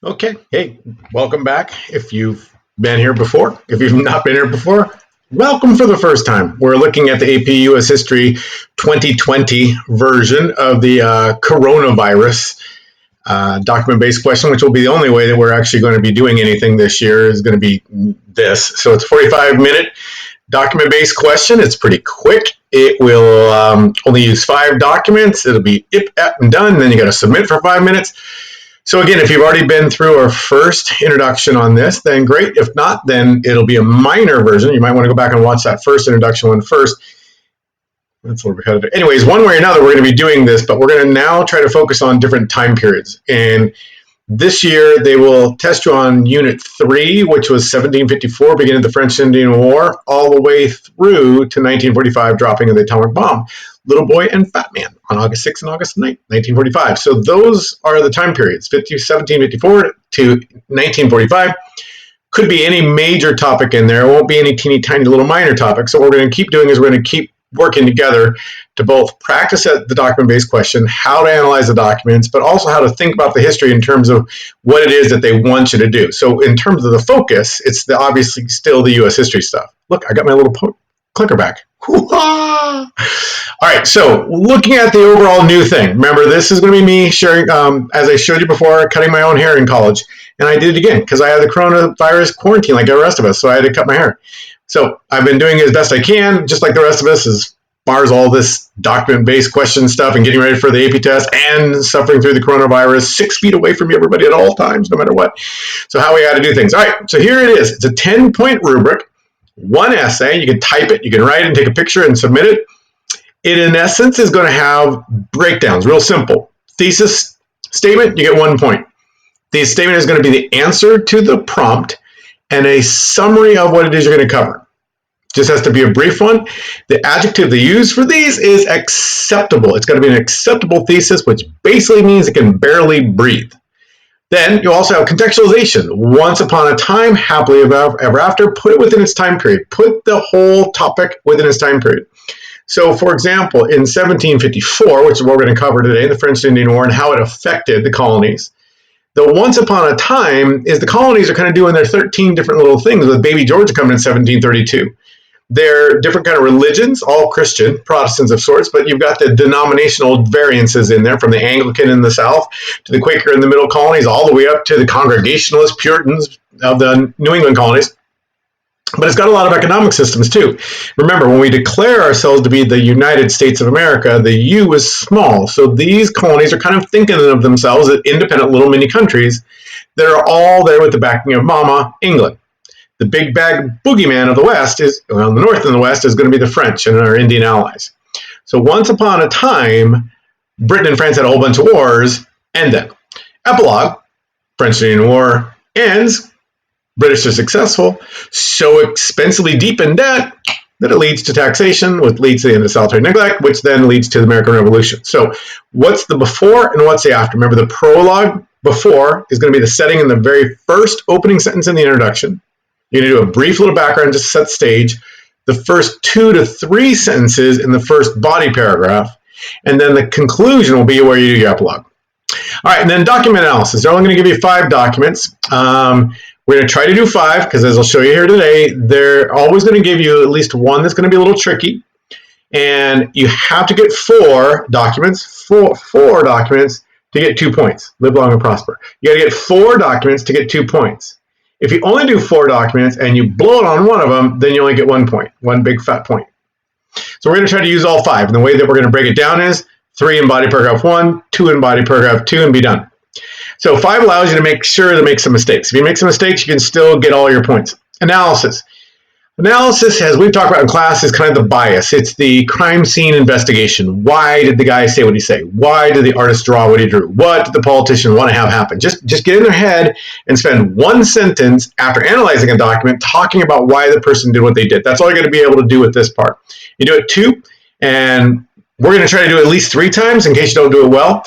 Okay, hey, welcome back. If you've been here before, if you've not been here before, welcome for the first time. We're looking at the AP US History 2020 version of the coronavirus document-based question, which will be the only way that we're actually going to be doing anything this year is going to be this. So it's a 45-minute document-based question. It's pretty quick. It will only use 5 documents. It'll be ip, ap, and done. Then you got to submit for 5 minutes. So again, if you've already been through our first introduction on this, then great. If not, then it'll be a minor version. You might want to go back and watch that first introduction one first. That's a little repetitive. Anyways, one way or another, we're going to be doing this, but we're going to now try to focus on different time periods. And this year, they will test you on Unit 3, which was 1754, beginning of the French-Indian War, all the way through to 1945, dropping of the atomic bomb. Little Boy and Fat Man on August 6th and August 9th, 1945. So those are the time periods, 1754 to 1945. Could be any major topic in there. It won't be any teeny tiny little minor topic. So what we're going to keep doing is we're going to keep working together to both practice at the document-based question, how to analyze the documents, but also how to think about the history in terms of what it is that they want you to do. So in terms of the focus, it's obviously still the U.S. history stuff. Look, I got my little clicker back. All right, so looking at the overall new thing. Remember, this is going to be me sharing, as I showed you before, cutting my own hair in college. And I did it again because I had the coronavirus quarantine like the rest of us, so I had to cut my hair. So I've been doing it as best I can, just like the rest of us, as far as all this document-based question stuff and getting ready for the AP test and suffering through the coronavirus 6 feet away from everybody at all times, no matter what. So how we had to do things. All right, so here it is. It's a 10-point rubric, one essay. You can type it, you can write it and take a picture and submit it. It, in essence, is going to have breakdowns, real simple. Thesis statement, you get 1 point. The statement is going to be the answer to the prompt and a summary of what it is you're going to cover. Just has to be a brief one. The adjective they use for these is acceptable. It's got to be an acceptable thesis, which basically means it can barely breathe. Then you also have contextualization. Once upon a time, happily ever after, put it within its time period. Put the whole topic within its time period. So, for example, in 1754, which is what we're going to cover today, the French-Indian War and how it affected the colonies, the once upon a time is the colonies are kind of doing their 13 different little things with baby Georgia coming in 1732. They're different kind of religions, all Christian, Protestants of sorts, but you've got the denominational variances in there from the Anglican in the South to the Quaker in the middle colonies, all the way up to the Congregationalist Puritans of the New England colonies. But it's got a lot of economic systems too. Remember, when we declare ourselves to be the United States of America, the U is small. So these colonies are kind of thinking of themselves as independent little mini countries that are all there with the backing of Mama, England. The big bag boogeyman of the West is, well, the North and the West is going to be the French and our Indian allies. So once upon a time, Britain and France had a whole bunch of wars, and then epilogue, French-Indian War ends. British are successful, so expensively deep in debt that it leads to taxation, which leads to the end of solitary neglect, which then leads to the American Revolution. So what's the before and what's the after? Remember, the prologue before is going to be the setting in the very first opening sentence in the introduction. You're going to do a brief little background just to set the stage. The first 2 to 3 sentences in the first body paragraph, and then the conclusion will be where you do your epilogue. All right, and then document analysis. They're only going to give you 5 documents. We're going to try to do 5 because, as I'll show you here today, they're always going to give you at least one that's going to be a little tricky. And you have to get 4 documents, four documents to get 2 points. Live long and prosper. You got to get 4 documents to get 2 points. If you only do 4 documents and you blow it on one of them, then you only get 1 point, one big fat point. So we're going to try to use all 5. And the way that we're going to break it down is 3 in body paragraph 1, 2 in body paragraph 2, and be done. So 5 allows you to make sure to make some mistakes. If you make some mistakes, you can still get all your points. Analysis. Analysis, as we've talked about in class, is kind of the bias. It's the crime scene investigation. Why did the guy say what he said? Why did the artist draw what he drew? What did the politician want to have happen? Just get in their head and spend 1 sentence after analyzing a document talking about why the person did what they did. That's all you're going to be able to do with this part. You do it 2, and we're going to try to do it at least 3 times in case you don't do it well.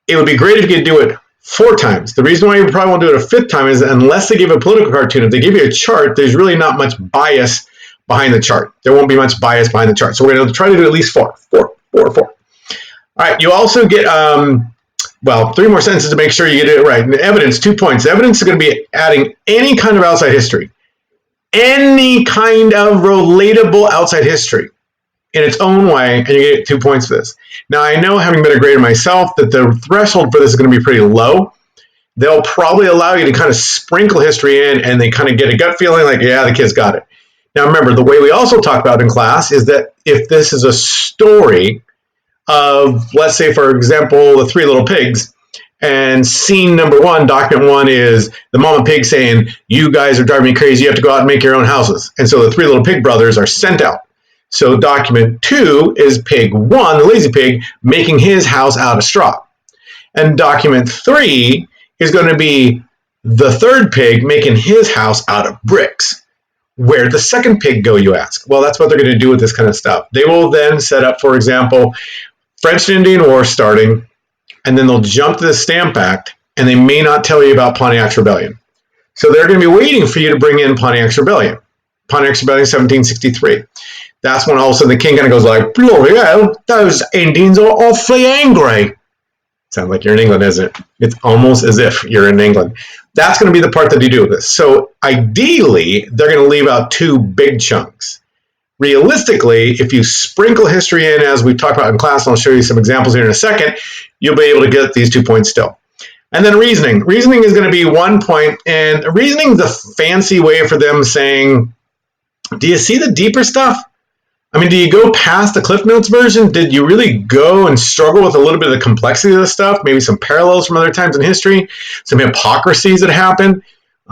It would be great if you could do it 4 times. The reason why you probably won't do it a 5th time is unless they give a political cartoon, if they give you a chart, there's really not much bias behind the chart. There won't be much bias behind the chart. So we're going to try to do at least 4. All right, you also get well, 3 more sentences to make sure you get it right. And evidence, 2 points. Evidence is going to be adding any kind of outside history. Any kind of relatable outside history in its own way, and you get 2 points for this. Now, I know, having been a grader myself, that the threshold for this is going to be pretty low. They'll probably allow you to kind of sprinkle history in, and they kind of get a gut feeling like, yeah, the kid's got it. Now, remember, the way we also talk about in class is that if this is a story of, let's say, for example, the Three Little Pigs, and scene number 1, document 1, is the Mama Pig saying, you guys are driving me crazy, you have to go out and make your own houses. And so the Three Little Pig brothers are sent out. So document 2 is Pig 1, the lazy pig, making his house out of straw. And document 3 is going to be the third pig making his house out of bricks. Where'd the second pig go, you ask? Well, that's what they're going to do with this kind of stuff. They will then set up, for example, French and Indian War starting, and then they'll jump to the Stamp Act, and they may not tell you about Pontiac's Rebellion. So they're going to be waiting for you to bring in Pontiac's Rebellion. Pontiac's Rebellion, 1763. That's when all of a sudden the king kind of goes like, bloody hell, those Indians are awfully angry. Sounds like you're in England, isn't it? It's almost as if you're in England. That's going to be the part that you do with this. So ideally, they're going to leave out 2 big chunks. Realistically, if you sprinkle history in, as we talked about in class, and I'll show you some examples here in a second, you'll be able to get these 2 points still. And then reasoning. Reasoning is going to be 1 point, and reasoning is a fancy way for them saying, do you see the deeper stuff? I mean, do you go past the Cliff Notes version? Did you really go and struggle with a little bit of the complexity of the stuff? Maybe some parallels from other times in history, some hypocrisies that happened.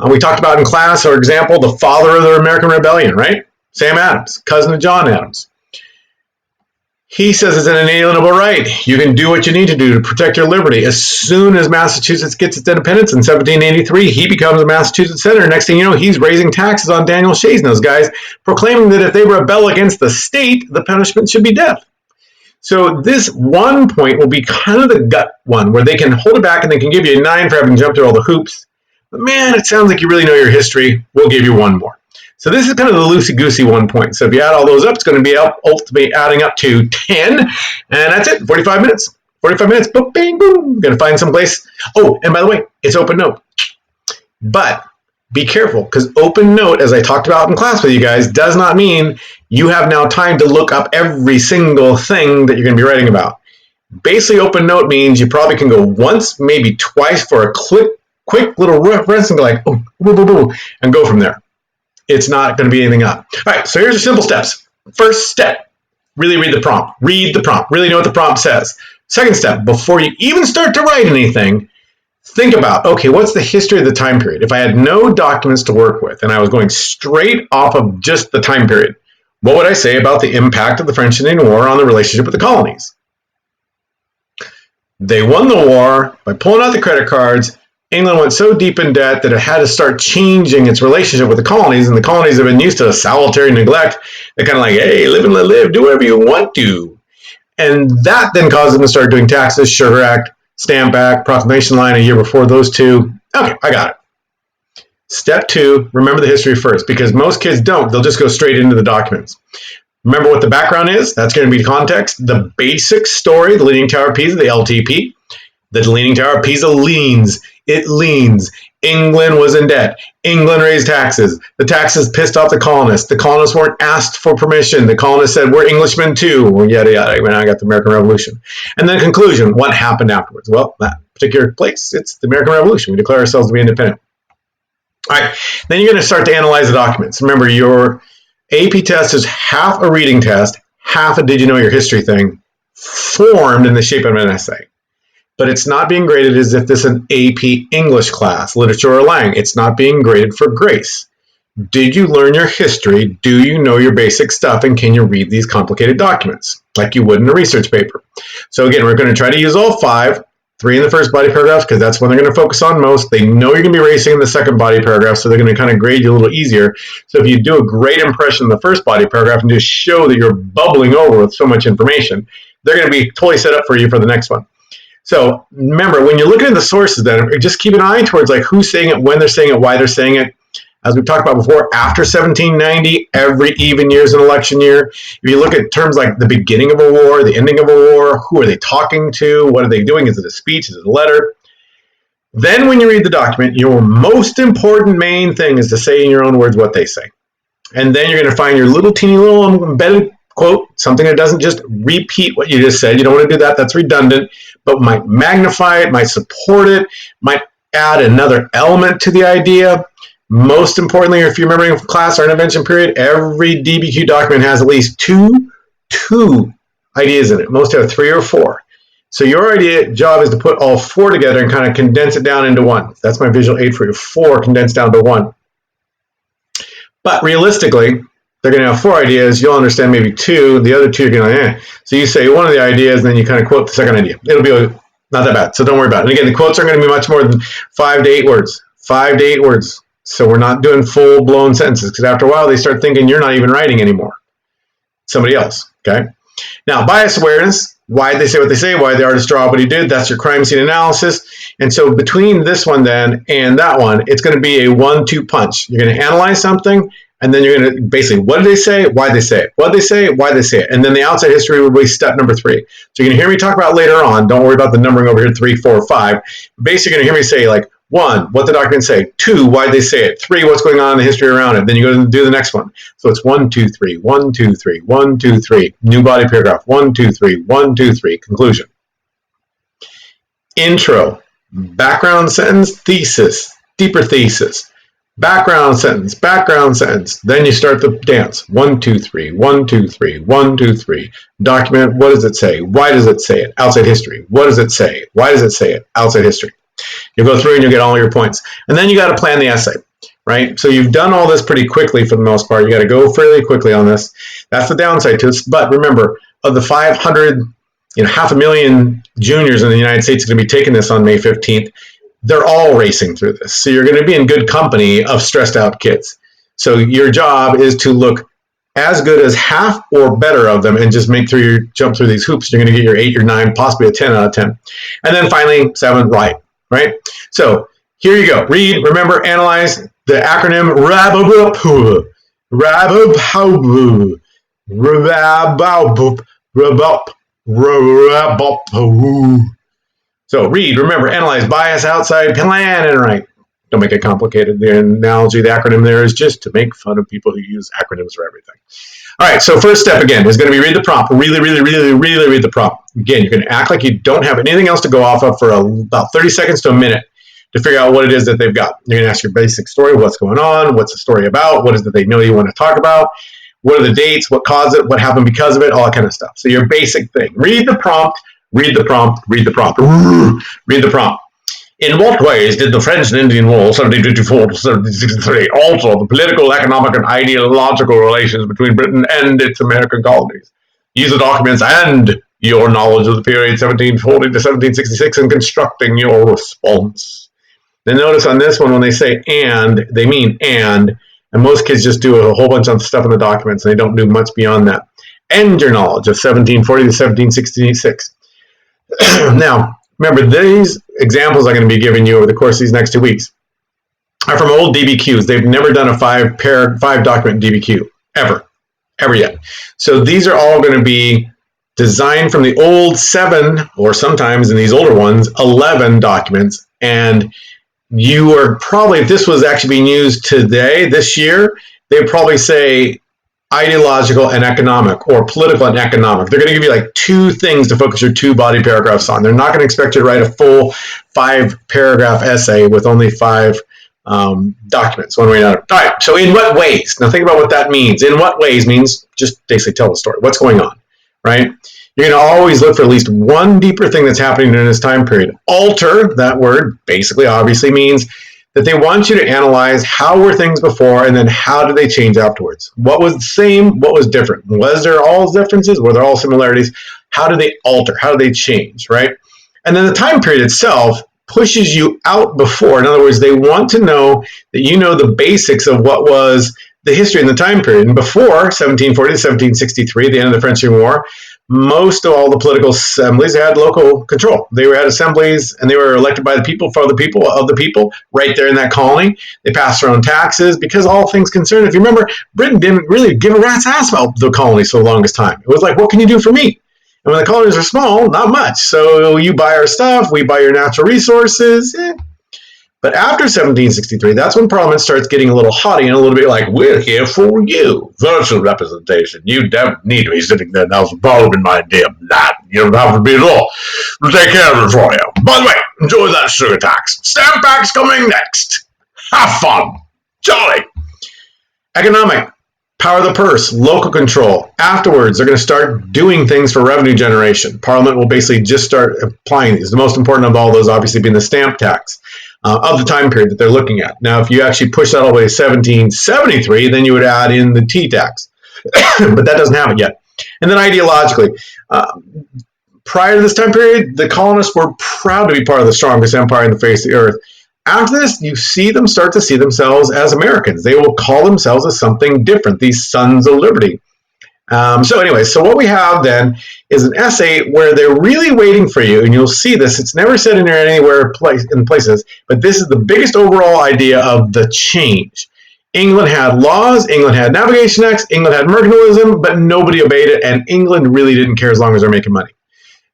We talked about in class, for example, the father of the American Rebellion, right? Sam Adams, cousin of John Adams. He says it's an inalienable right. You can do what you need to do to protect your liberty. As soon as Massachusetts gets its independence in 1783, he becomes a Massachusetts senator. Next thing you know, he's raising taxes on Daniel Shays and those guys, proclaiming that if they rebel against the state, the punishment should be death. So this 1 point will be kind of the gut one, where they can hold it back and they can give you a 9 for having jumped through all the hoops. But man, it sounds like you really know your history. We'll give you 1 more. So this is kind of the loosey-goosey 1 point. So if you add all those up, it's going to be ultimately adding up to 10. And that's it, 45 minutes. 45 minutes, boom, bang, boom. Going to find some place. Oh, and by the way, it's open note. But be careful, because open note, as I talked about in class with you guys, does not mean you have now time to look up every single thing that you're going to be writing about. Basically, open note means you probably can go once, maybe twice for a quick little reference and go like, oh, boo, boo, boo, and go from there. It's not going to be anything up. All right, so here's the simple steps. First step, really read the prompt. Read the prompt. Really know what the prompt says. Second step, before you even start to write anything, think about, okay, what's the history of the time period? If I had no documents to work with and I was going straight off of just the time period, what would I say about the impact of the French and Indian War on the relationship with the colonies? They won the war by pulling out the credit cards. England went so deep in debt that it had to start changing its relationship with the colonies, and the colonies have been used to solitary neglect. They're kind of like, hey, live and let live, do whatever you want to. And that then caused them to start doing taxes, Sugar Act, Stamp Act, Proclamation Line a year before those 2. Okay, I got it. Step 2, remember the history first, because most kids don't. They'll just go straight into the documents. Remember what the background is? That's going to be context. The basic story, the Leaning Tower of Pisa, the LTP. The Leaning Tower of Pisa leans. It leans. England was in debt. England raised taxes. The taxes pissed off the colonists. The colonists weren't asked for permission. The colonists said, we're Englishmen too. Well, yada, yada. When I got the American Revolution. And then conclusion, what happened afterwards? Well, that particular place, it's the American Revolution. We declare ourselves to be independent. All right, then you're going to start to analyze the documents. Remember, your AP test is half a reading test, half a did you know your history thing, formed in the shape of an essay. But it's not being graded as if this is an AP English class, literature or lang. It's not being graded for grace. Did you learn your history? Do you know your basic stuff? And can you read these complicated documents like you would in a research paper? So again, we're going to try to use all 5, 3 in the first body paragraph, because that's when they're going to focus on most. They know you're going to be racing in the second body paragraph, so they're going to kind of grade you a little easier. So if you do a great impression in the first body paragraph and just show that you're bubbling over with so much information, they're going to be totally set up for you for the next one. So remember, when you're looking at the sources, then just keep an eye towards like who's saying it, when they're saying it, why they're saying it. As we've talked about before, after 1790, every even year is an election year. If you look at terms like the beginning of a war, the ending of a war, who are they talking to? What are they doing? Is it a speech? Is it a letter? Then when you read the document, your most important main thing is to say in your own words what they say. And then you're going to find your little teeny little embedded quote, something that doesn't just repeat what you just said. You don't want to do that. That's redundant, but might magnify it, might support it, might add another element to the idea. Most importantly, if you're remembering from class or intervention period, every DBQ document has at least two ideas in it. Most have 3 or 4. So your job is to put all 4 together and kind of condense it down into 1. That's my visual aid for you. 4 condensed down to 1. But realistically, they're going to have 4 ideas. You'll understand maybe 2. The other 2 are going to, So you say one of the ideas, and then you kind of quote the second idea. It'll be not that bad, so don't worry about it. And again, the quotes aren't going to be much more than 5 to 8 words. 5 to 8 words. So we're not doing full-blown sentences, because after a while, they start thinking you're not even writing anymore. Somebody else, okay? Now, bias awareness, why they say what they say, why the artist draw what he did, that's your crime scene analysis. And so between this one then and that one, it's going to be a 1-2 punch. You're going to analyze something, and then you're going to basically, what did they say, why they say it, what did they say, why they say it. And then the outside history will be step number 3. So you're going to hear me talk about later on, don't worry about the numbering over here, 3, 4, 5. Basically, you're going to hear me say like, 1, what the document say, 2, why they say it, 3, what's going on in the history around it. Then you go and do the next one. So it's 1, 2, 3, 1, 2, 3, 1, 2, 3, new body paragraph, 1, 2, 3, 1, 2, 3, conclusion. Intro, background sentence, thesis, deeper thesis, background sentence, then you start the dance. 1, 2, 3, 1, 2, 3, 1, 2, 3. Document, what does it say? Why does it say it? Outside history. What does it say? Why does it say it? Outside history. You'll go through and you'll get all your points. And then you got to plan the essay, right? So you've done all this pretty quickly for the most part. You got to go fairly quickly on this. That's the downside to this. But remember, of the 500, 500,000 juniors in the United States are going to be taking this on May 15th. They're all racing through this. So you're going to be in good company of stressed out kids. So your job is to look as good as half or better of them and just jump through these hoops. You're going to get your 8, your 9, possibly a 10 out of 10. And then finally, 7, write. Right? So here you go. Read, remember, analyze the acronym RRABOPW. RRABOPW. So read, remember, analyze, bias, outside, plan, and write. Don't make it complicated. The analogy, the acronym there is just to make fun of people who use acronyms for everything. All right, so first step, again, is going to be read the prompt. Really read the prompt. Again, you're going to act like you don't have anything else to go off of for about 30 seconds to a minute to figure out what it is that they've got. You're going to ask your basic story, what's going on, what's the story about, what is it they know you want to talk about, what are the dates, what caused it, what happened because of it, all that kind of stuff. So your basic thing. Read the prompt, read the prompt, read the prompt. Read the prompt. In what ways did the French and Indian War, 1754 to 1763, alter the political, economic, and ideological relations between Britain and its American colonies? Use the documents and your knowledge of the period 1740 to 1766 in constructing your response. Then notice on this one, when they say and, they mean and most kids just do a whole bunch of stuff in the documents, and they don't do much beyond that. And your knowledge of 1740 to 1766. Now, remember, these examples I'm going to be giving you over the course of these next 2 weeks are from old DBQs. They've never done a 5-document DBQ, ever yet. So these are all going to be designed from the old 7, or sometimes in these older ones, 11 documents. And you are probably, if this was actually being used today, this year, they would probably say ideological and economic, or political and economic. They're going to give you like 2 things to focus your 2 body paragraphs on. They're not going to expect you to write a full 5-paragraph essay with only 5 documents, one way or another. All right, so in what ways? Now think about what that means. In what ways means just basically tell the story. What's going on, right? You're going to always look for at least one deeper thing that's happening during this time period. Alter, that word basically obviously means that they want you to analyze how were things before and then how did they change afterwards. What was the same? What was different? Was there all differences? Were there all similarities? How did they alter? How did they change, right? And then the time period itself pushes you out before. In other words, they want to know that you know the basics of what was the history in the time period. And before 1740 to 1763, the end of the French War, most of all the political assemblies had local control. They had assemblies, and they were elected by the people, for the people, of the people, right there in that colony. They passed their own taxes, because all things concerned, if you remember, Britain didn't really give a rat's ass about the colonies for the longest time. It was like, what can you do for me? And when the colonies are small, not much. So you buy our stuff, we buy your natural resources. But after 1763, that's when Parliament starts getting a little haughty and a little bit like, we're here for you. Virtual representation. You don't need to be sitting there now following my damn lap. You don't have to be at all. We'll take care of it for you. By the way, enjoy that sugar tax. Stamp tax coming next. Have fun. Jolly. Economic. Power of the purse, local control. Afterwards, they're going to start doing things for revenue generation. Parliament will basically just start applying these. The most important of all those, obviously, being the stamp tax of the time period that they're looking at. Now, if you actually push that all the way to 1773, then you would add in the tea tax. But that doesn't have it yet. And then ideologically, prior to this time period, the colonists were proud to be part of the strongest empire in the face of the earth. After this, you see them start to see themselves as Americans. They will call themselves as something different, these sons of liberty. So what we have then is an essay where they're really waiting for you, and you'll see this. It's never said in there anywhere in places, but this is the biggest overall idea of the change. England had laws, England had navigation acts, England had mercantilism, but nobody obeyed it, and England really didn't care as long as they're making money.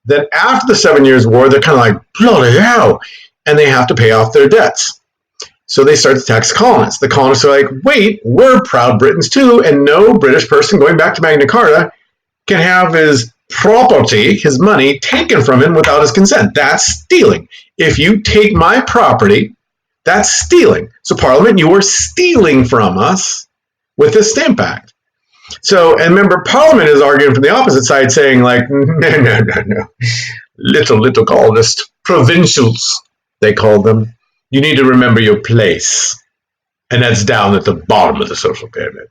Then after the 7 Years' War, they're kind of like, bloody hell, and they have to pay off their debts. So they start to tax colonists. The colonists are like, wait, we're proud Britons too, and no British person, going back to Magna Carta, can have his property, his money, taken from him without his consent. That's stealing. If you take my property, that's stealing. So Parliament, you are stealing from us with this Stamp Act. So, and remember, Parliament is arguing from the opposite side, saying like, no. Little colonists, provincials, they call them. You need to remember your place. And that's down at the bottom of the social pyramid.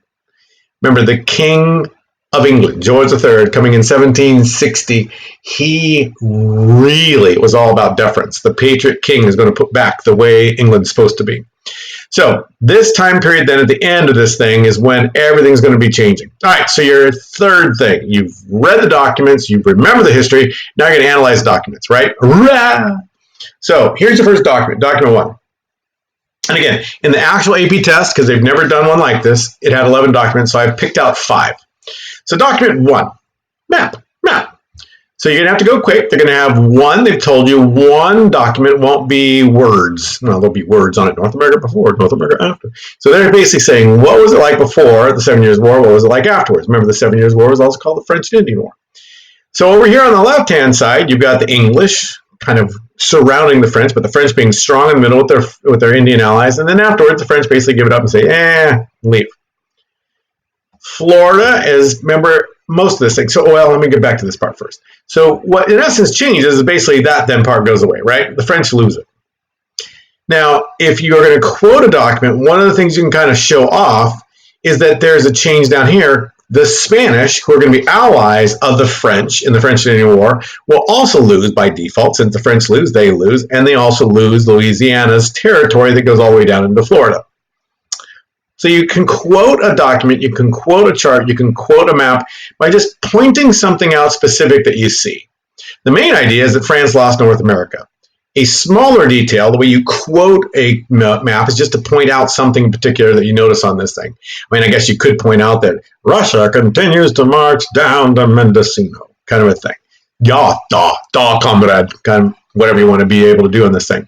Remember, the King of England, George III, coming in 1760, he really was all about deference. The patriot king is going to put back the way England's supposed to be. So this time period then at the end of this thing is when everything's going to be changing. All right, so your third thing, you've read the documents, you remember the history, now you're going to analyze the documents, right? Hurrah! So here's your first document, document 1. And again, in the actual AP test, because they've never done one like this, it had 11 documents, so I've picked out 5. So document 1, map. So you're going to have to go quick. They're going to have one. They've told you one document won't be words. No, there'll be words on it. North America before, North America after. So they're basically saying, what was it like before the 7 Years' War? What was it like afterwards? Remember, the 7 Years' War was also called the French and Indian War. So over here on the left-hand side, you've got the English kind of surrounding the French, but the French being strong in the middle with their Indian allies. And then afterwards, the French basically give it up and say, leave. Florida is, remember, most of this thing. So, well, let me get back to this part first. So what in essence changes is basically that then part goes away, right? The French lose it. Now, if you're going to quote a document, one of the things you can kind of show off is that there's a change down here. The Spanish, who are going to be allies of the French in the French and Indian War, will also lose by default. Since the French lose, they lose. And they also lose Louisiana's territory that goes all the way down into Florida. So you can quote a document, you can quote a chart, you can quote a map by just pointing something out specific that you see. The main idea is that France lost North America. A smaller detail, the way you quote a map, is just to point out something in particular that you notice on this thing. I mean, I guess you could point out that Russia continues to march down to Mendocino, kind of a thing. Yeah, da, comrade, kind of whatever you want to be able to do on this thing.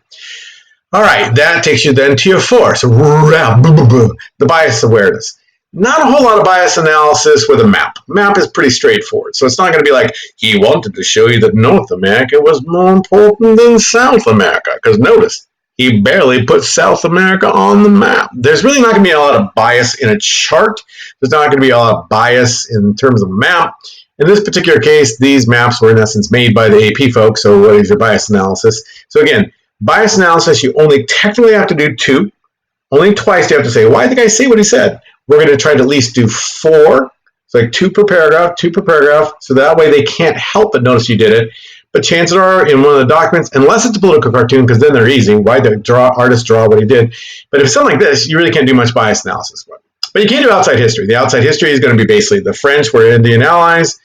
All right, that takes you then to your 4. So, the bias awareness. Not a whole lot of bias analysis with a map. Map is pretty straightforward. So it's not going to be like, he wanted to show you that North America was more important than South America. Because notice, he barely put South America on the map. There's really not going to be a lot of bias in a chart. There's not going to be a lot of bias in terms of a map. In this particular case, these maps were in essence made by the AP folks. So what is your bias analysis? So again, bias analysis, you only technically have to do 2. Only twice do you have to say, why did the guy say what he said? We're going to try to at least do 4. It's like 2 per paragraph, 2 per paragraph. So that way they can't help but notice you did it. But chances are in one of the documents, unless it's a political cartoon, because then they're easy. Why the artist draw what he did? But if it's something like this, you really can't do much bias analysis. But you can do outside history. The outside history is going to be basically the French were Indian allies.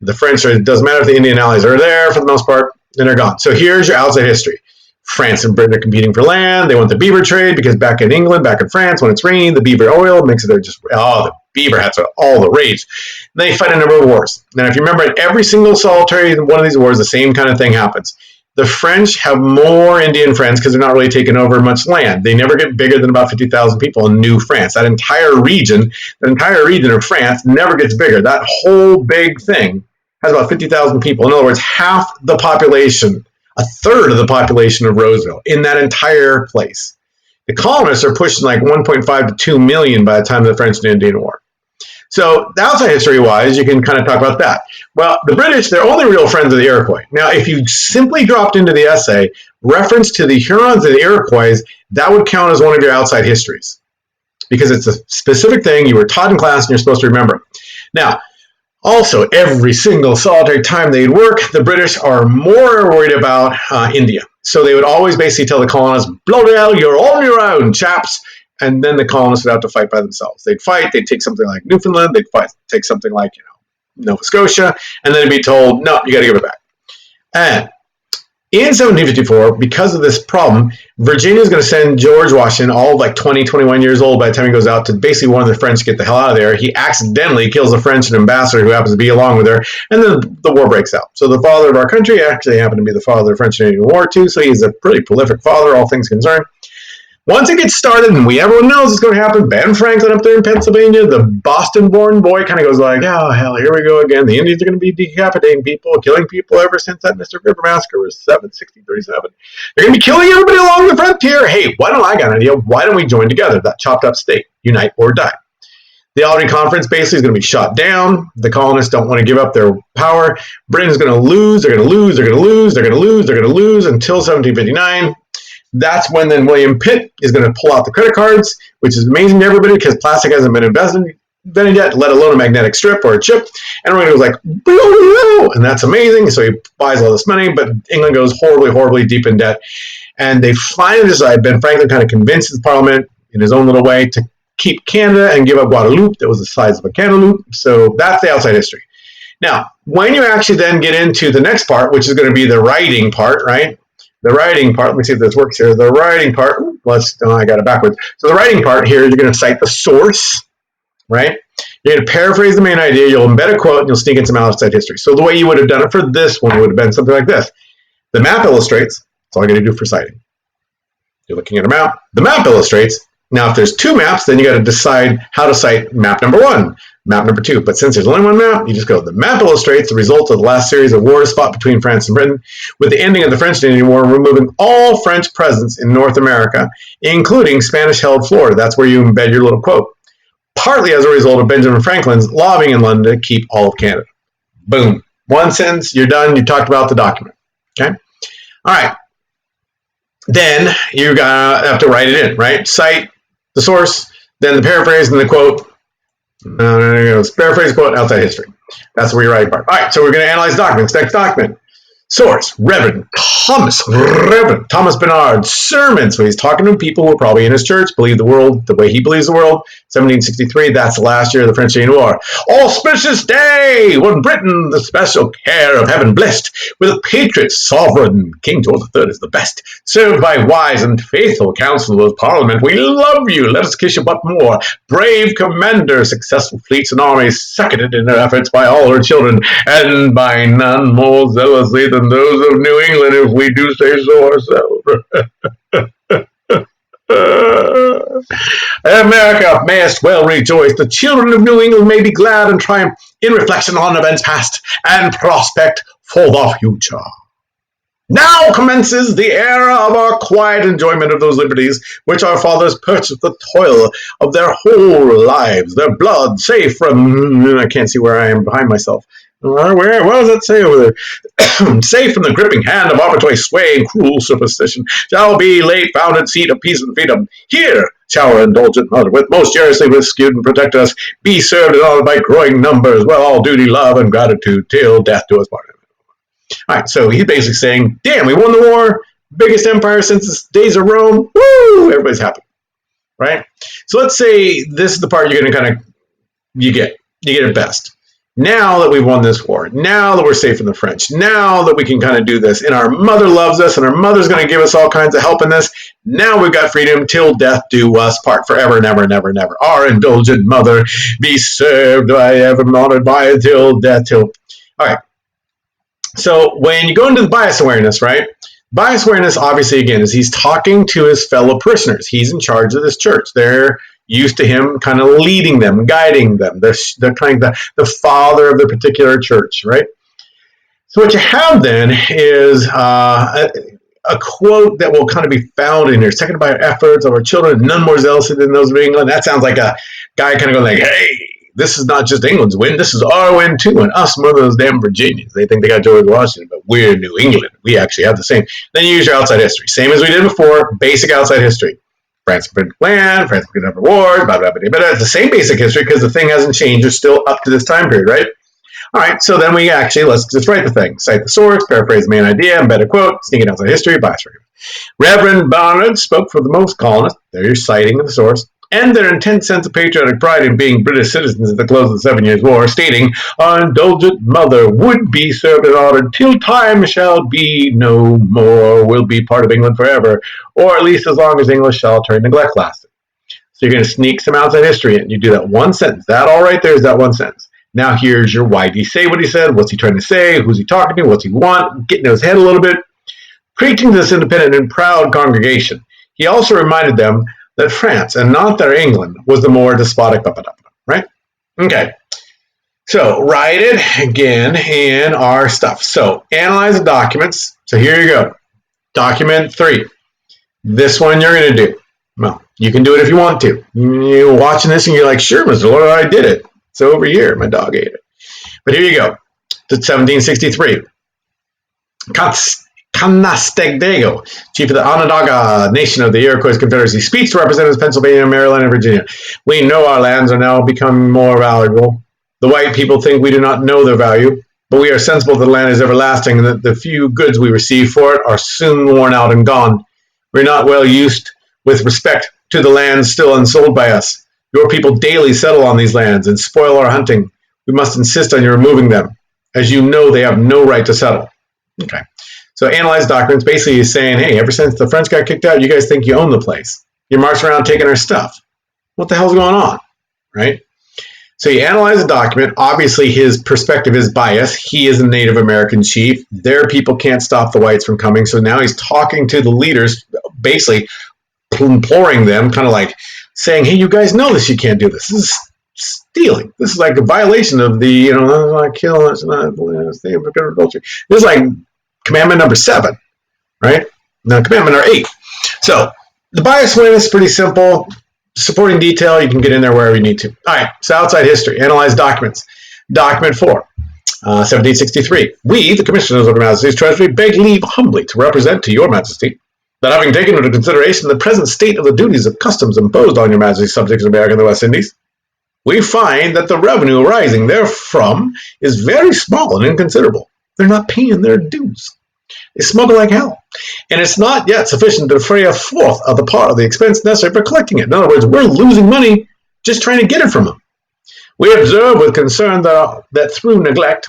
The French, it doesn't matter if the Indian allies are there for the most part, then they're gone. So here's your outside history. France and Britain are competing for land. They want the beaver trade because back in England, back in France, when it's raining, the beaver oil makes it the beaver hats are all the rage. And they fight a number of wars. Now, if you remember, in every single solitary one of these wars, the same kind of thing happens. The French have more Indian friends because they're not really taking over much land. They never get bigger than about 50,000 people in New France. That entire region of France never gets bigger. That whole big thing has about 50,000 people. In other words, half the population, a third of the population of Roseville in that entire place. The colonists are pushing like 1.5 to 2 million by the time of the French and Indian War. So outside history-wise, you can kind of talk about that. Well, the British, they're only real friends of the Iroquois. Now, if you simply dropped into the essay reference to the Hurons and the Iroquois, that would count as one of your outside histories because it's a specific thing you were taught in class and you're supposed to remember. Now, also, every single solitary time they'd work, the British are more worried about India. So they would always basically tell the colonists, bloody hell, you're on your own, chaps. And then the colonists would have to fight by themselves. They'd fight, they'd take something like Newfoundland, they'd take something like Nova Scotia, and then they'd be told, no, you got to give it back. And in 1754, because of this problem, Virginia is going to send George Washington, all like 20, 21 years old by the time he goes out, to basically warn the French to get the hell out of there. He accidentally kills a French ambassador who happens to be along with her, and then the war breaks out. So the father of our country actually happened to be the father of the French and Indian War too, so he's a pretty prolific father, all things concerned. Once it gets started, and everyone knows it's going to happen, Ben Franklin up there in Pennsylvania, the Boston-born boy, kind of goes like, oh, hell, here we go again. The Indians are going to be decapitating people, killing people ever since that Mr. River Massacre was 1637. They're going to be killing everybody along the frontier. Hey, I got an idea. Why don't we join together, that chopped-up state, unite or die? The Albany Conference basically is going to be shot down. The colonists don't want to give up their power. Britain's going to lose. They're going to lose. They're going to lose. They're going to lose. They're going to lose until 1759. That's when then William Pitt is going to pull out the credit cards, which is amazing to everybody because plastic hasn't been invented yet, let alone a magnetic strip or a chip. And everyone goes like, and that's amazing. So he buys all this money, but England goes horribly, horribly deep in debt. And they finally decide, Ben Franklin kind of convinces Parliament in his own little way to keep Canada and give up Guadeloupe that was the size of a cantaloupe. So that's the outside history. Now, when you actually then get into the next part, which is going to be the writing part, right? The writing part, let me see if this works here. The writing part, I got it backwards. So the writing part here, you're going to cite the source, right? You're going to paraphrase the main idea, you'll embed a quote, and you'll sneak in some outside history. So the way you would have done it for this one would have been something like this. The map illustrates, that's all I got to do for citing. You're looking at a map. The map illustrates. Now, if there's two maps, then you got to decide how to cite map number one, map number two. But since there's only one map, you just go, the map illustrates the result of the last series of wars fought between France and Britain, with the ending of the French and Indian War, removing all French presence in North America, including Spanish-held Florida. That's where you embed your little quote. Partly as a result of Benjamin Franklin's lobbying in London to keep all of Canada. Boom. One sentence, you're done. You talked about the document. Okay? All right. Then you have to write it in, right? Cite the source, then the paraphrase, and the quote. Paraphrase, quote, outside history. That's where you're writing part. All right, so we're going to analyze documents. Next document. Source, Reverend Thomas Bernard, sermon. So he's talking to people who are probably in his church, believe the world the way he believes the world. 1763, that's the last year of the French Indian War. Auspicious day when Britain, the special care of heaven blessed, with a patriot sovereign, King George III is the best, served by wise and faithful counsellors of Parliament. We love you, let us kiss you but more. Brave commander, successful fleets and armies, seconded in their efforts by all her children, and by none more zealously than those of New England, if we do say so ourselves. America mayest well rejoice. The children of New England may be glad and triumph in reflection on events past and prospect for the future. Now commences the era of our quiet enjoyment of those liberties which our fathers purchased the toil of their whole lives, their blood, safe from, I can't see where I am behind myself. What does that say over there? Safe from the gripping hand of arbitrary sway and cruel superstition, shall be late founded seat of peace and freedom. Here shall our indulgent mother, with most generously rescued and protect us, be served and honored by growing numbers, with all duty, love, and gratitude, till death do us part. All right, so he's basically saying, damn, we won the war, biggest empire since the days of Rome, woo, everybody's happy, right? So let's say this is the part you're going to you get it best. Now that we've won this war, now that we're safe from the French, now that we can kind of do this, and our mother loves us, and our mother's going to give us all kinds of help in this, now we've got freedom till death do us part, forever and ever and ever and ever. Our indulgent mother be served by ever honored by till death till. All right. So when you go into the bias awareness, right? Bias awareness, obviously, again, is he's talking to his fellow parishioners. He's in charge of this church. They're used to him kind of leading them, guiding them. They're kind of the father of the particular church, right? So what you have then is a quote that will kind of be found in here. Seconded by our efforts of our children, none more zealous than those of England. That sounds like a guy kind of going like, hey, this is not just England's win, this is our win too, and us more than those damn Virginians. They think they got George Washington, but we're New England. We actually have the same. Then you use your outside history. Same as we did before, basic outside history. France conquered land, France conquered number of wars, blah, blah, blah, but it's the same basic history because the thing hasn't changed. It's still up to this time period, right? All right, so then we actually, let's just write the thing. Cite the source, paraphrase the main idea, embed a quote, sneaking outside history, bias for Reverend Barnard spoke for the most colonists. They're citing the source. And their intense sense of patriotic pride in being British citizens at the close of the 7 Years' War, stating, our indulgent mother would be served and honored till time shall be no more, will be part of England forever, or at least as long as English shelter and neglect lasted. So you're going to sneak some outside history in. You do that one sentence. That all right there is that one sentence. Now here's your why did he say what he said, what's he trying to say, who's he talking to, what's he want, getting in his head a little bit. Preaching to this independent and proud congregation, he also reminded them that France, and not their England, was the more despotic, right? Okay. So write it again in our stuff. So analyze the documents. So here you go. Document 3. This one you're going to do. Well, you can do it if you want to. You're watching this and you're like, sure, Mr. Lord, I did it. It's over here. My dog ate it. But here you go. To 1763. Canandaigua, chief of the Onondaga Nation of the Iroquois Confederacy, speaks to representatives of Pennsylvania, Maryland, and Virginia. We know our lands are now becoming more valuable. The white people think we do not know their value, but we are sensible that the land is everlasting and that the few goods we receive for it are soon worn out and gone. We are not well used with respect to the lands still unsold by us. Your people daily settle on these lands and spoil our hunting. We must insist on your removing them. As you know, they have no right to settle. Okay. So analyze documents basically is saying, hey, ever since the French got kicked out, you guys think you own the place. You're marching around taking our stuff. What the hell's going on, right? So you analyze the document. Obviously, his perspective is biased. He is a Native American chief. Their people can't stop the whites from coming. So now he's talking to the leaders, basically imploring them, kind of like saying, hey, you guys know this. You can't do this. This is stealing. This is like a violation of the, not kill. This is like commandment number 7, right? Now, commandment number 8. So the bias win is pretty simple. Supporting detail, you can get in there wherever you need to. All right, so outside history, analyze documents. Document 4, 1763. We, the commissioners of Her Majesty's Treasury, beg leave humbly to represent to your Majesty that having taken into consideration the present state of the duties of customs imposed on your Majesty's subjects of America and the West Indies, we find that the revenue arising therefrom is very small and inconsiderable. They're not paying their dues. They smuggle like hell. And it's not yet sufficient to defray a fourth of the part of the expense necessary for collecting it. In other words, we're losing money just trying to get it from them. We observe with concern that through neglect,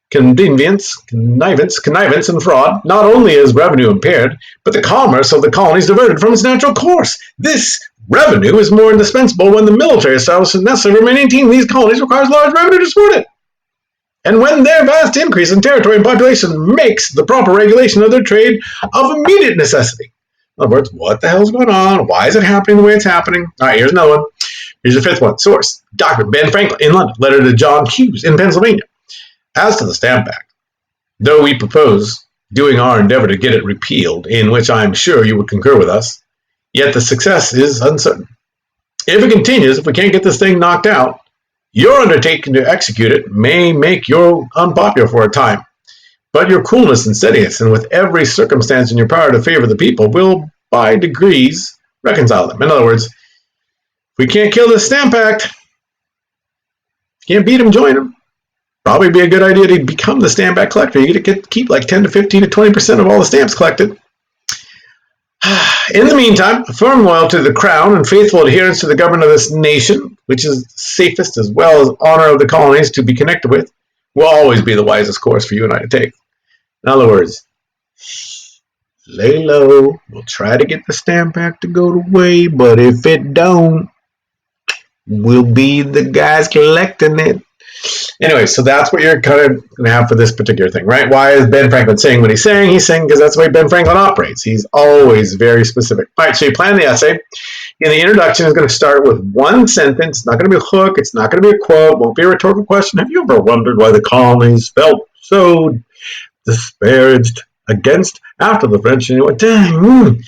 connivance, and fraud, not only is revenue impaired, but the commerce of the colonies diverted from its natural course. This revenue is more indispensable when the military establishment necessary for maintaining these colonies requires large revenue to support it. And when their vast increase in territory and population makes the proper regulation of their trade of immediate necessity. In other words, what the hell's going on? Why is it happening the way it's happening? All right, here's another one. Here's the 5th one. Source, Dr. Ben Franklin in London, letter to John Hughes in Pennsylvania. As to the Stamp Act, though we propose doing our endeavor to get it repealed, in which I am sure you would concur with us, yet the success is uncertain. If it continues, if we can't get this thing knocked out, your undertaking to execute it may make you unpopular for a time, but your coolness and steadiness, and with every circumstance in your power to favor the people, will by degrees reconcile them. In other words, if we can't kill this Stamp Act, can't beat them, join them. Probably be a good idea to become the Stamp Act collector. You get to keep like 10 to 15 to 20% of all the stamps collected. In the meantime, firm loyal to the crown and faithful adherence to the government of this nation, which is safest as well as honor of the colonies to be connected with, will always be the wisest course for you and I to take. In other words, lay low. We'll try to get the Stamp Act to go away, but if it don't, we'll be the guys collecting it. Anyway, so that's what you're kind of going to have for this particular thing, right? Why is Ben Franklin saying what he's saying? He's saying because that's the way Ben Franklin operates. He's always very specific. All right, so you plan the essay. And the introduction is going to start with one sentence. It's not going to be a hook. It's not going to be a quote. It won't be a rhetorical question. Have you ever wondered why the colonies felt so disparaged against after the French? And you went, dang,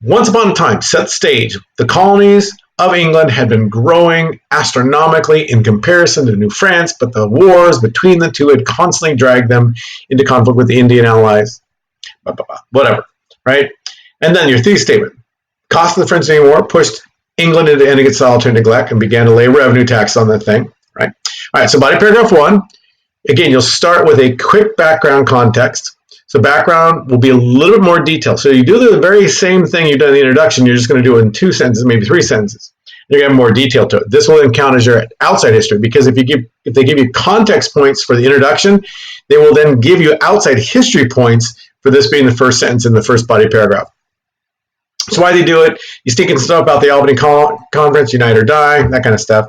Once upon a time, set the stage. The colonies of England had been growing astronomically in comparison to New France, but the wars between the two had constantly dragged them into conflict with the Indian allies. Whatever, right? And then your thesis statement. Cost of the French Indian War pushed England into ending its solitary neglect and began to lay revenue tax on that thing, right? All right, so body paragraph 1. Again, you'll start with a quick background context. So background will be a little bit more detailed. So you do the very same thing you've done in the introduction. You're just going to do it in 2 sentences, maybe 3 sentences. You're going to have more detail to it. This will then count as your outside history, because if they give you context points for the introduction, they will then give you outside history points for this being the first sentence in the first body paragraph. So why do you do it? You sneak in stuff about the Albany Conference, Unite or Die, that kind of stuff.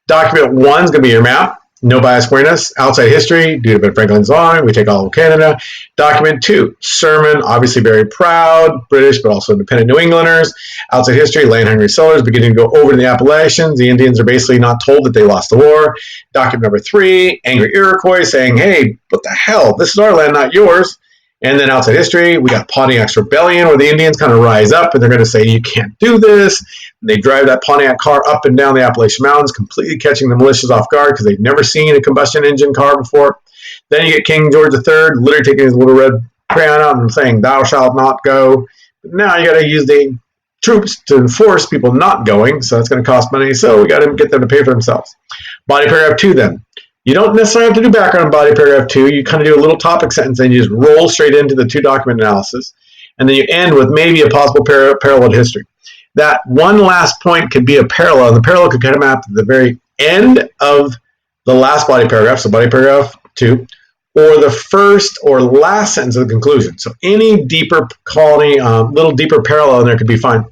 Document 1 is going to be your map. No bias queerness, outside history, due to Ben Franklin's law, we take all of Canada. Document 2, sermon, obviously very proud, British, but also independent New Englanders. Outside history, land hungry settlers beginning to go over to the Appalachians. The Indians are basically not told that they lost the war. Document number 3, angry Iroquois saying, hey, what the hell, this is our land, not yours. And then outside history, we got Pontiac's rebellion, where the Indians kind of rise up and they're going to say, you can't do this. And they drive that Pontiac car up and down the Appalachian Mountains, completely catching the militias off guard because they've never seen a combustion engine car before. Then you get King George III literally taking his little red crayon out and saying, thou shalt not go. But now you got to use the troops to enforce people not going, so that's going to cost money. So we got to get them to pay for themselves. Body paragraph 2 then. You don't necessarily have to do background in body paragraph 2. You kind of do a little topic sentence and you just roll straight into the 2 document analysis. And then you end with maybe a possible parallel history. That one last point could be a parallel. And the parallel could come out at the very end of the last body paragraph, so body paragraph 2, or the first or last sentence of the conclusion. So any deeper colony, little deeper parallel in there could be fine.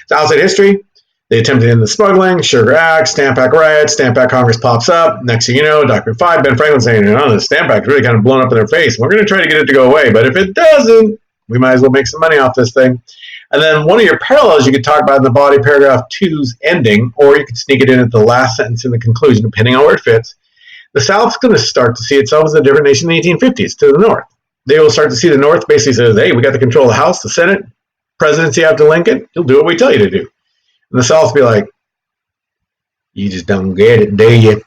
So outside history. They attempted to end the smuggling, Sugar Act, Stamp Act riots, Stamp Act Congress pops up. Next thing you know, document 5, Ben Franklin saying, the Stamp Act really kind of blown up in their face. We're going to try to get it to go away, but if it doesn't, we might as well make some money off this thing. And then one of your parallels you could talk about in the body paragraph 2's ending, or you could sneak it in at the last sentence in the conclusion, depending on where it fits. The South's going to start to see itself as a different nation in the 1850s to the North. They will start to see the North basically says, hey, we got the control of the House, the Senate, presidency after Lincoln. You'll do what we tell you to do. And the South will be like, you just don't get it, do you?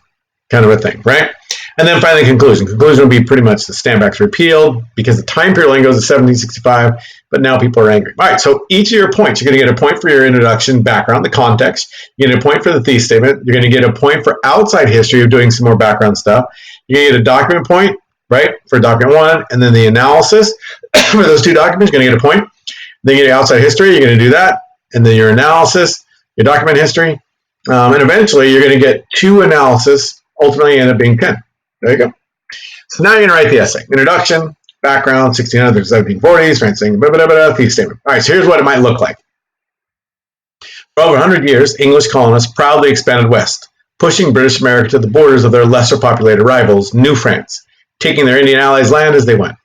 Kind of a thing, right? And then finally, conclusion. Conclusion will be pretty much the Stamp Act's repealed because the time period only goes to 1765, but now people are angry. All right, so each of your points, you're going to get a point for your introduction, background, the context. You're going to get a point for the thesis statement. You're going to get a point for outside history of doing some more background stuff. You're going to get a document point, right, for document 1, and then the analysis for those 2 documents, you're going to get a point. Then you get outside history, you're going to do that, and then your analysis, your document history, and eventually you're going to get 2 analysis, ultimately end up being 10. There you go. So now you're going to write the essay. Introduction, background, 1600s, 1740s, France saying, thesis statement. All right, so here's what it might look like. For over 100 years, English colonists proudly expanded west, pushing British America to the borders of their lesser populated rivals, New France, taking their Indian allies' land as they went.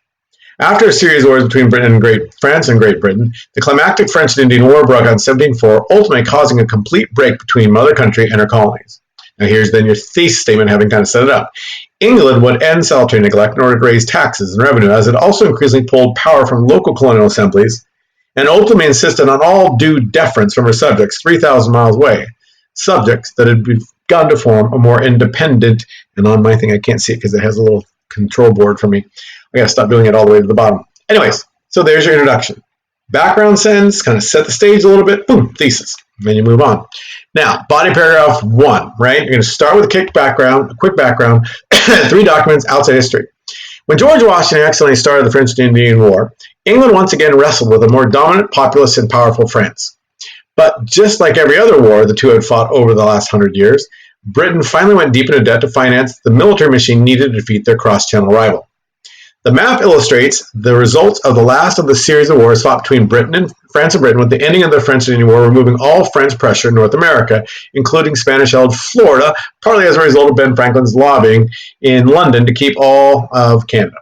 After a series of wars between France and Great Britain, the climactic French and Indian War broke out in 1704, ultimately causing a complete break between mother country and her colonies. Now here's then your thesis statement, having kind of set it up. England would end solitary neglect in order to raise taxes and revenue, as it also increasingly pulled power from local colonial assemblies, and ultimately insisted on all due deference from her subjects 3,000 miles away, subjects that had begun to form a more independent, and on my thing I can't see it because it has a little control board for me. I gotta stop doing it all the way to the bottom. Anyways, so there's your introduction. Background sentence, kind of set the stage a little bit, boom, thesis. And then you move on. Now, body paragraph 1, right? You're gonna start with a quick background, 3 documents, outside history. When George Washington accidentally started the French-Indian War, England once again wrestled with a more dominant, populous, and powerful France. But just like every other war the two had fought over the last 100 years, Britain finally went deep into debt to finance the military machine needed to defeat their cross-channel rival. The map illustrates the results of the last of the series of wars fought between France and Britain, with the ending of the French-Indian War removing all French pressure in North America, including Spanish-held Florida, partly as a result of Ben Franklin's lobbying in London to keep all of Canada.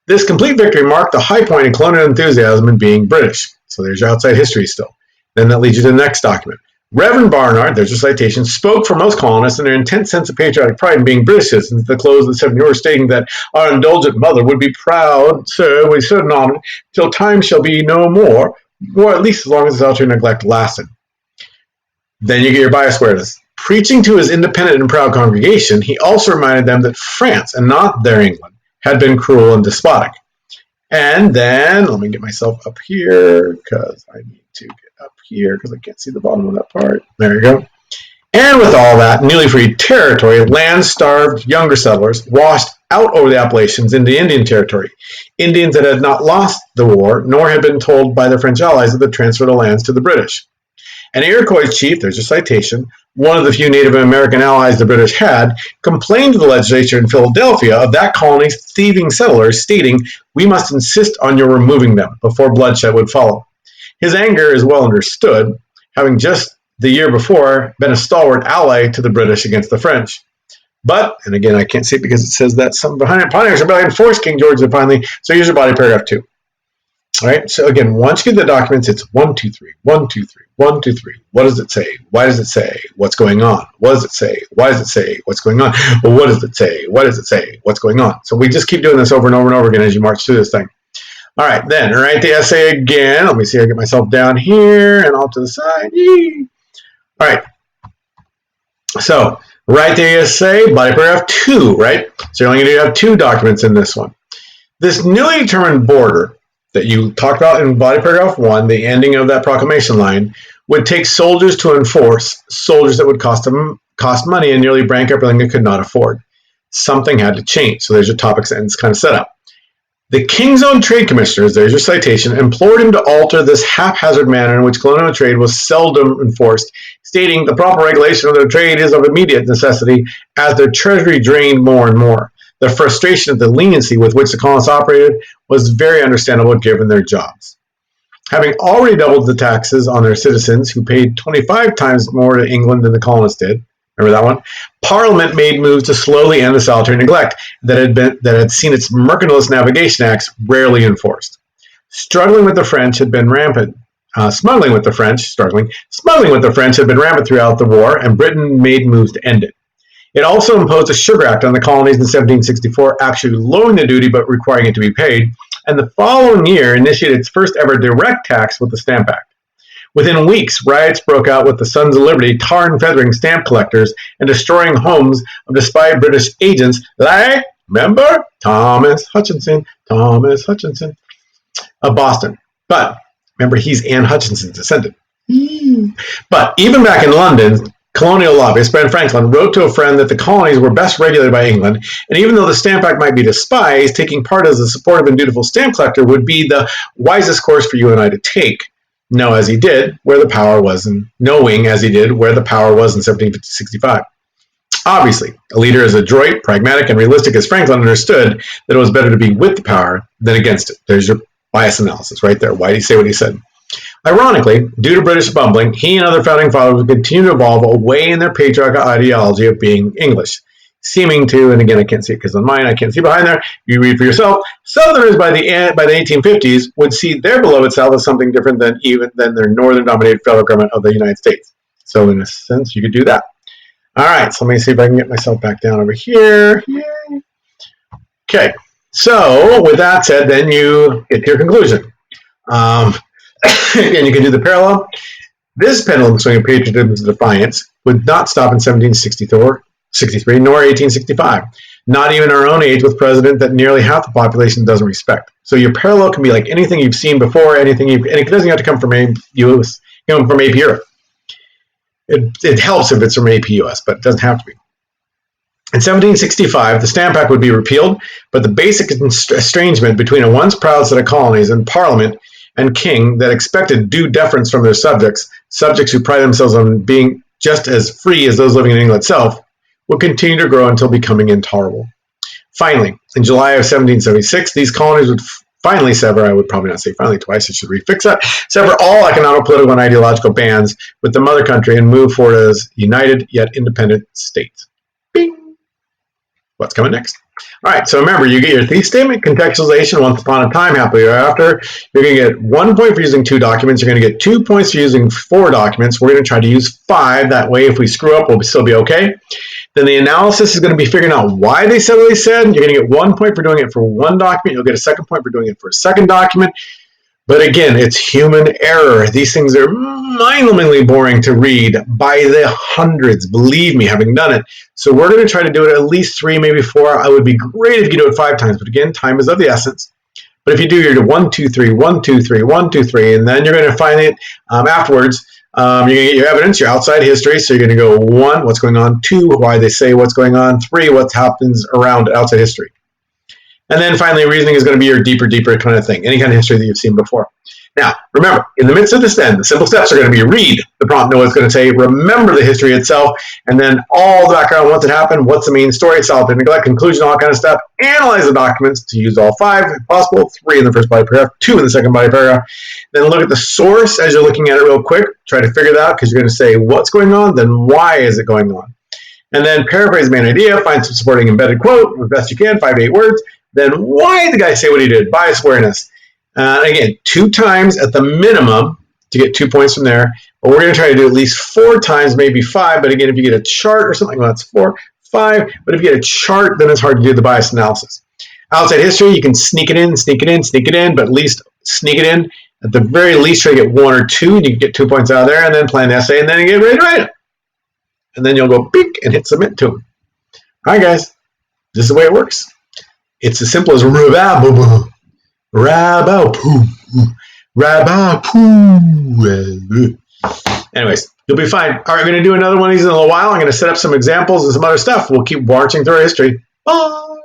This complete victory marked the high point in colonial enthusiasm in being British. So there's your outside history still. Then that leads you to the next document. Reverend Barnard, there's your citation, spoke for most colonists in their intense sense of patriotic pride in being British citizens at the close of the 70 years, stating that our indulgent mother would be proud, sir, we stood on it, till time shall be no more, or at least as long as this utter neglect lasted. Then you get your bias awareness. Preaching to his independent and proud congregation, he also reminded them that France, and not their England, had been cruel and despotic. And then, let me get myself up here, because I need to get up here, because I can't see the bottom of that part. There you go. And with all that newly freed territory, land-starved younger settlers washed out over the Appalachians into Indian territory. Indians that had not lost the war, nor had been told by their French allies of the transfer of lands to the British. An Iroquois chief, there's a citation, one of the few Native American allies the British had, complained to the legislature in Philadelphia of that colony's thieving settlers, stating, "We must insist on your removing them before bloodshed would follow." His anger is well understood, having just the year before been a stalwart ally to the British against the French. But, and again, I can't see it because it says that some behind it, Pontiac's rebellion forced King George to finally, so here's your body paragraph 2. All right, so again, once you get the documents, it's 1, 2, 3, 1, 2, 3, 1, 2, 3. What does it say? Why does it say? What's going on? What does it say? Why does it say? What's going on? Well, what does it say? What does it say? What's going on? So we just keep doing this over and over and over again as you march through this thing. All right, then write the essay again. Let me see, I get myself down here and off to the side. Yee. All right, so write the essay, body paragraph 2, right? So you're only going to have 2 documents in this one. This newly determined border that you talked about in body paragraph 1, the ending of that proclamation line, would take soldiers to enforce, soldiers that would cost money and nearly break everything they could not afford. Something had to change. So there's your topic sentence kind of set up. The King's Own Trade Commissioners, there's your citation, implored him to alter this haphazard manner in which colonial trade was seldom enforced, stating the proper regulation of their trade is of immediate necessity as their treasury drained more and more. The frustration of the leniency with which the colonists operated was very understandable given their jobs. Having already doubled the taxes on their citizens, who paid 25 times more to England than the colonists did, remember that one? Parliament made moves to slowly end the salutary neglect that had seen its mercantilist navigation acts rarely enforced. Struggling with the French had been rampant. Smuggling with the French had been rampant throughout the war, and Britain made moves to end it. It also imposed a Sugar Act on the colonies in 1764, actually lowering the duty but requiring it to be paid, and the following year initiated its first ever direct tax with the Stamp Act. Within weeks, riots broke out with the Sons of Liberty tar and feathering stamp collectors and destroying homes of despised British agents like, remember, Thomas Hutchinson of Boston. But, remember, he's Anne Hutchinson's descendant. But even back in London, colonial lobbyist Ben Franklin wrote to a friend that the colonies were best regulated by England, and even though the Stamp Act might be despised, taking part as a supportive and dutiful stamp collector would be the wisest course for you and I to take. Knowing as he did where the power was in 1765. Obviously, a leader as adroit, pragmatic, and realistic as Franklin understood that it was better to be with the power than against it. There's your bias analysis right there. Why did he say what he said? Ironically, due to British bumbling, he and other founding fathers would continue to evolve away in their patriarchal ideology of being English, seeming to, and again I can't see it because on mine I can't see behind there, you read for yourself, Southerners by the 1850s would see their beloved South as something different than their northern-dominated federal government of the United States. So in a sense, you could do that. All right, so let me see if I can get myself back down over here. Yay. Okay, so with that said, then you get to your conclusion. Again, you can do the parallel. This pendulum swing of patriotism to defiance would not stop in 1763, nor 1865. Not even our own age with president that nearly half the population doesn't respect. So your parallel can be like anything you've seen before, and it doesn't have to come from US, from AP Europe. It helps if it's from AP US, but it doesn't have to be. In 1765, the Stamp Act would be repealed, but the basic estrangement between a once proud set of colonies and Parliament and King that expected due deference from their subjects who pride themselves on being just as free as those living in England itself, would continue to grow until becoming intolerable. Finally, in July of 1776, these colonies would finally sever, I would probably not say finally twice, I should refix that, sever all economic, political, and ideological bands with the mother country and move forward as united yet independent states. Bing! What's coming next? All right, so remember, you get your thesis statement, contextualization, once upon a time, happily ever after. You're going to get 1 point for using 2 documents. You're going to get 2 points for using 4 documents. We're going to try to use 5. That way, if we screw up, we'll still be okay. Then the analysis is going to be figuring out why they said what they said. You're going to get 1 point for doing it for 1 document. You'll get a 2nd point for doing it for a 2nd document. But again, it's human error. These things are mind-numbingly boring to read by the hundreds, believe me, having done it. So we're going to try to do it at least 3, maybe 4. It would be great if you do it 5 times, but again, time is of the essence. But if you do your 1, 2, 3, 1, 2, 3, 1, 2, 3, and then you're going to find it afterwards. You're going to get your evidence, your outside history. So you're going to go 1, what's going on, 2, why they say what's going on, 3, what happens around outside history. And then finally, reasoning is going to be your deeper kind of thing, any kind of history that you've seen before. Now, remember, in the midst of this then, the simple steps are going to be read the prompt, know what it's going to say, remember the history itself, and then all the background, what's it happened, what's the main story itself, and neglect, conclusion, all kind of stuff. Analyze the documents to use all 5 if possible, 3 in the first body paragraph, 2 in the second body paragraph. Then look at the source as you're looking at it real quick. Try to figure that out because you're going to say what's going on, then why is it going on. And then paraphrase the main idea, find some supporting embedded quote, as best you can, 5 to 8 words. Then why did the guy say what he did? Bias awareness. Again, 2 times at the minimum to get 2 points from there. But we're going to try to do at least 4 times, maybe 5. But again, if you get a chart or something, well, that's 4, 5. But if you get a chart, then it's hard to do the bias analysis. Outside history, you can sneak it in, but at least sneak it in. At the very least, try to get 1 or 2, and you can get 2 points out of there, and then plan the essay, and then you get ready to write it. And then you'll go beep and hit submit to them. All right, guys. This is the way it works. It's as simple as RRABOPW. Anyways, you'll be fine. All right, we're going to do another one of these in a little while. I'm going to set up some examples and some other stuff. We'll keep marching through our history. Bye.